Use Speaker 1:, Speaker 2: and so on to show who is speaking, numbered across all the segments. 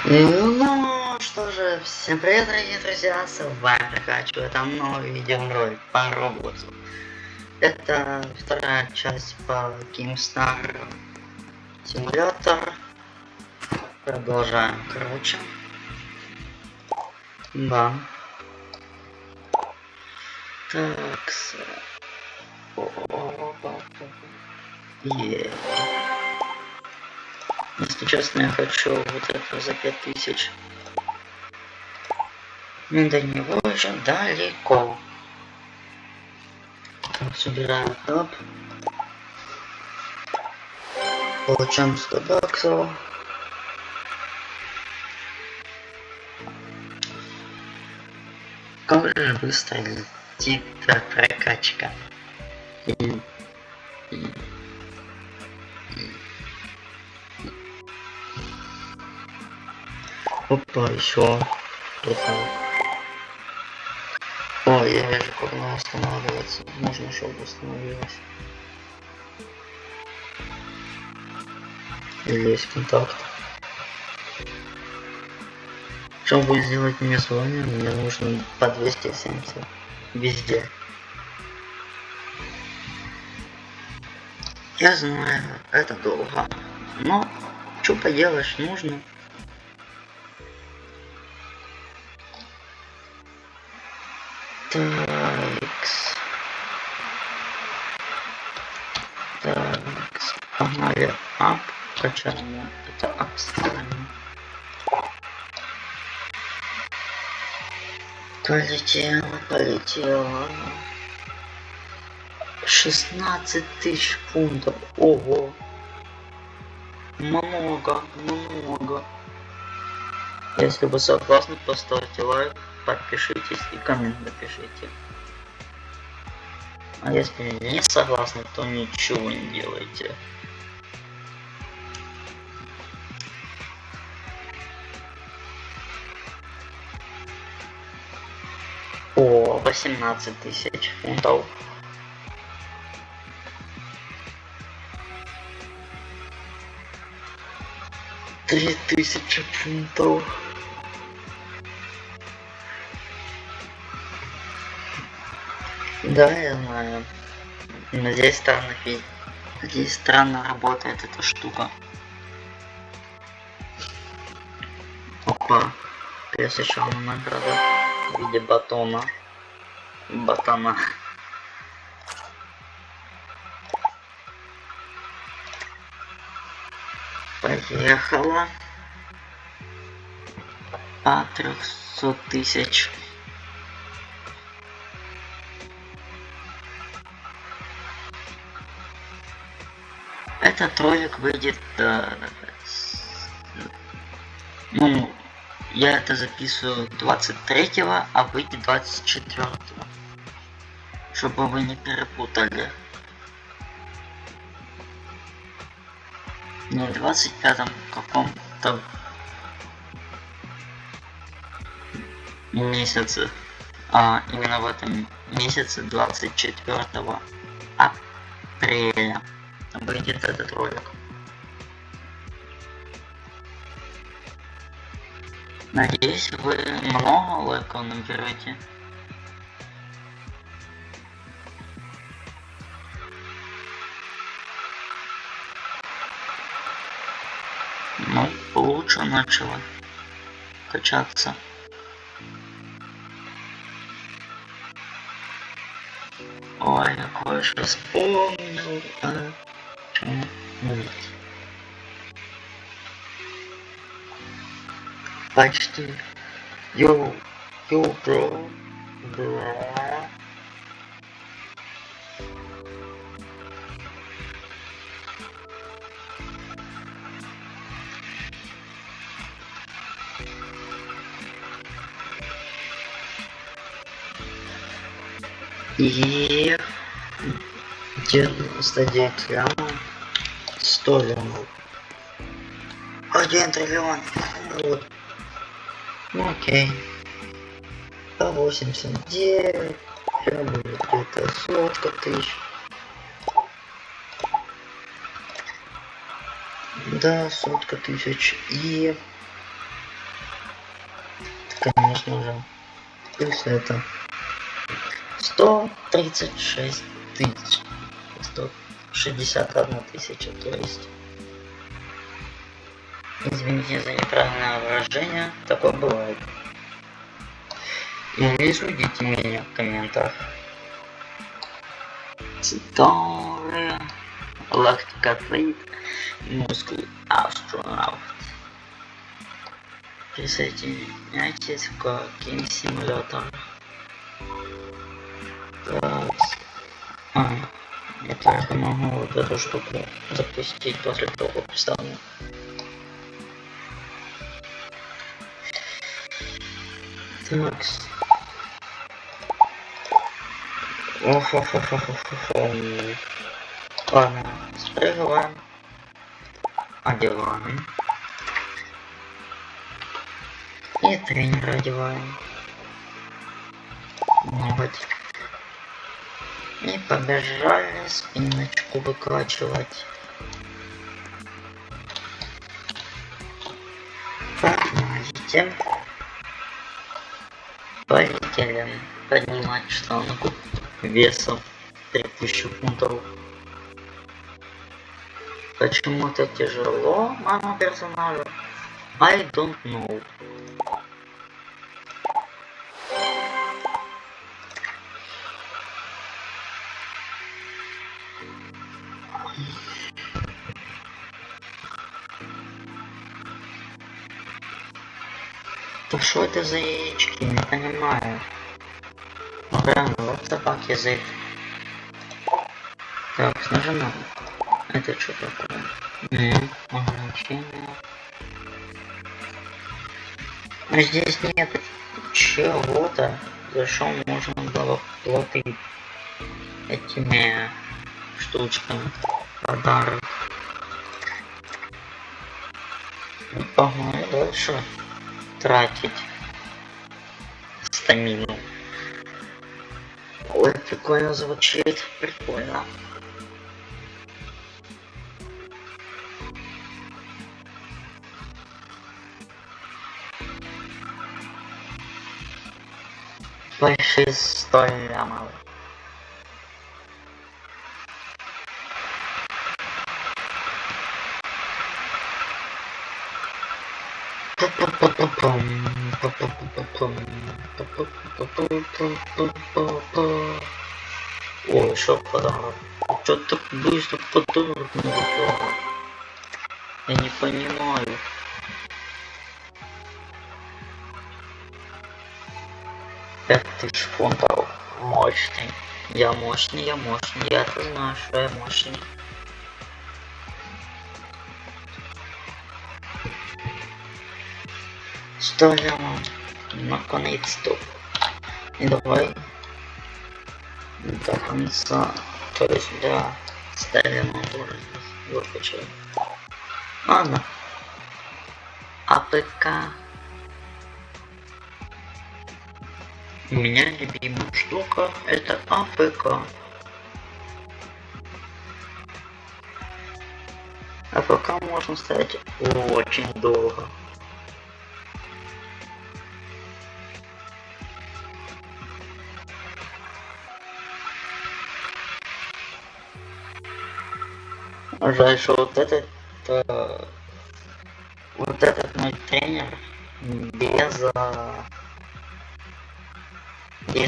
Speaker 1: Ну что же, всем привет, дорогие друзья, с вами Прокачу, это новый видеоролик по Роблоксу. Это вторая часть по Keemstar Simulator. Продолжаем, короче. Да. Так, Если честно, я хочу вот это за 5000. Но до него еще далеко. Так, собираем топ. Получаем 100 баксов. Как же быстро летит прокачка. Опа, еще кто-то. О, я вижу, как она останавливается. Можно, чтобы остановилась. Или есть контакт. Чтобы сделать мне звание, мне нужно по 270 везде. Я знаю, это долго, но что поделаешь, нужно. Такс, погнали ап, качаем, это обставим. Полетела. 16 тысяч фунтов. Ого. Много. Если вы согласны, поставьте лайк, подпишитесь и коммент напишите. А если не согласны, то ничего не делайте. О, 18 тысяч фунтов. Три 3000 фунтов. Да, я знаю. Но здесь странно работает эта штука. Опа. Плюс еще одна награда в виде батона. Поехала. По 300 тысяч. Этот ролик выйдет, ну, я это записываю 23-го, а выйдет 24-го, чтобы вы не перепутали. Не в 25-м каком-то месяце, а именно в этом месяце 24 апреля выйдет этот ролик. Надеюсь, вы много лайков наберете. Ну, лучше начало качаться. Ой, я кое-что вспомнил. Почти. Йоу, бро. И 99 лямов, 100 лямов, 1 триллион. Вот. Ну, окей. 189, сейчас будет где-то 100 тысяч. Да, 100 тысяч. И конечно же. Плюс это 136 тысяч. 161 тысяча, то есть. Извините за неправильное выражение, такое бывает. И не судите меня в комментах. Цитары, лактикоцит, мускул астронавт. Присоединяйтесь к Game Simulator. Так. Я только могу вот эту штуку запустить после того, как встану. Так. Ладно, спрыгиваем. Одеваем. И тренера одеваем. Ноготь. И побежали спиночку выкачивать. Поднимайте. Полетели поднимать штангу весом 3000 фунтов. Почему это тяжело, мама персонажа? I don't know. Да что это за яички? Не понимаю. Ну реально, вот собак язык. Так, нажимаем. Это что такое? Ограничение. А здесь нет чего-то, за что можно было платить этими штучками. Подарок. Погнали дальше тратить стамину. Ой, прикольно звучит, прикольно. Большие 100 лямов. Ой, что подарок? Что так быстро подарок не выпал? Я не понимаю. Пять тысяч фунтов. Мощный. Я мощный, я мощный. Я-то знаю, что я мощный. Что я вам? Наконец-то. И давай до конца. То есть да, ставим тоже. Вот почему. Ладно. АПК. У меня любимая штука это АПК. АПК можно ставить очень долго. Жаль, что вот этот мой тренер без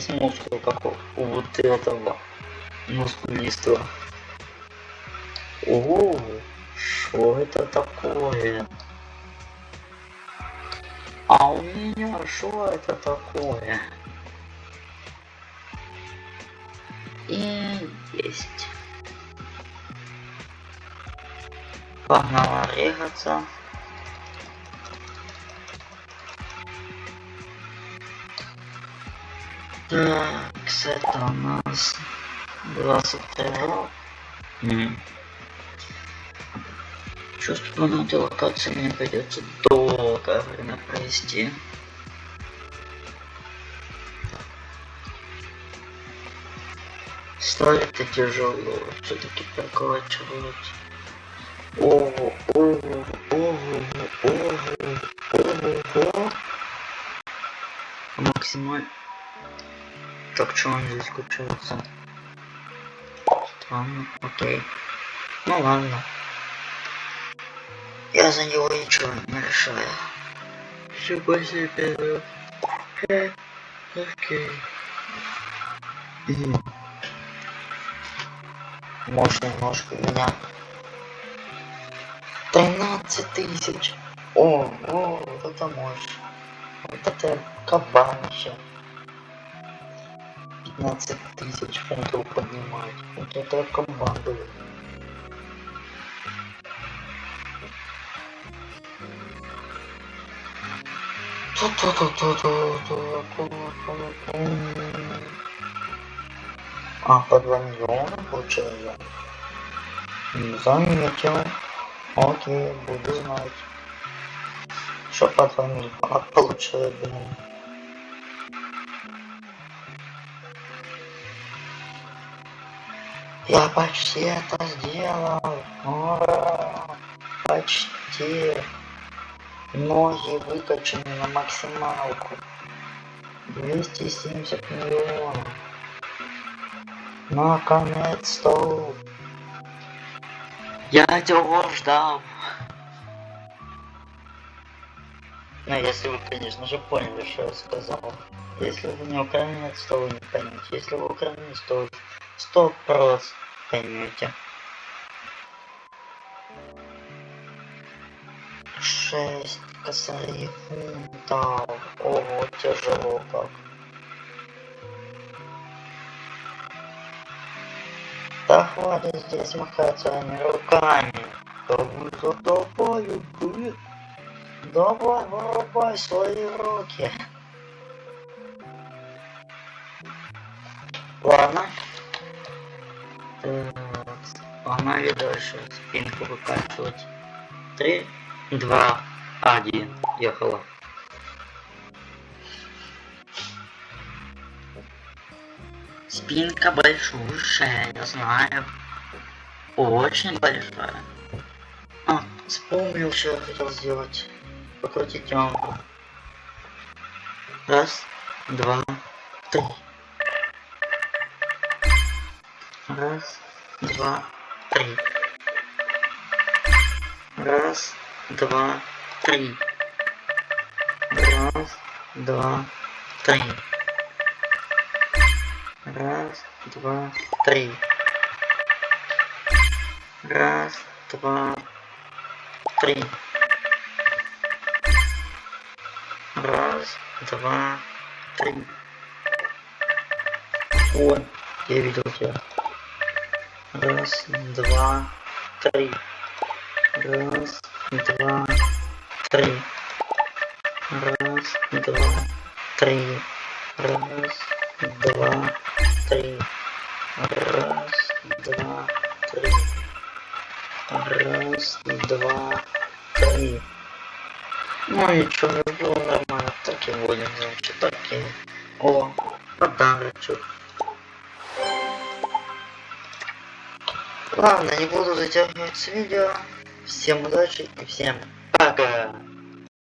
Speaker 1: мускул, как у вот этого мускулистого. О, что это такое? А у меня что это такое? И есть. Погнала регаться. Так, это у нас 22. Чувствую, на этой локации мне придется долгое время провести. Сталь это тяжело, все-таки прокачивать. Ого. максимально. Так, что он здесь включается? Странно, окей. Ну ладно. Я за него ничего не решаю. Все себе. Окей. Может немножко меня. 13 тысяч. О, вот это мощь. Вот это кабанище. 15 тысяч фунтов поднимать. Вот это кабан был. А, по 2 миллиона получается. Заметил. Окей, буду знать. Что по 2 миллиона получаю, блин. Я почти это сделал. Ура! Почти. Ноги выкачаны на максималку. 270 миллионов. Наконец-то. Я этого ждал. Ну, если вы, конечно же, поняли, что я сказал. Если вы не украинец, то вы не поймете. Если вы украинец, то вы 100% поймете. 6 косарей фунтов. Ого, тяжело как. Да хватит здесь махать своими руками. Давай, блин. Давай, вырубай свои руки. Ладно. Погнали дальше. Спинку выкачивать. 3, 2, 1. Ехала. Спинка большущая, я знаю. Очень большая. А, вспомнил, что я хотел сделать. Покрутить ямку. Раз, два, три. Раз, два, три. Раз, два, три. Раз, два, три. Раз, два, три. Раз, два, три. Раз, два, три. Ой, я видел тебя. Раз, два, три. Раз, два, три. Раз, два, три. Раз, два, три. Раз, два, три. Раз, два, три. Ну ничего, не было нормально. Так и будем, значит, такие. О, подарочек. Ладно, не буду затягивать с видео. Всем удачи и всем пока.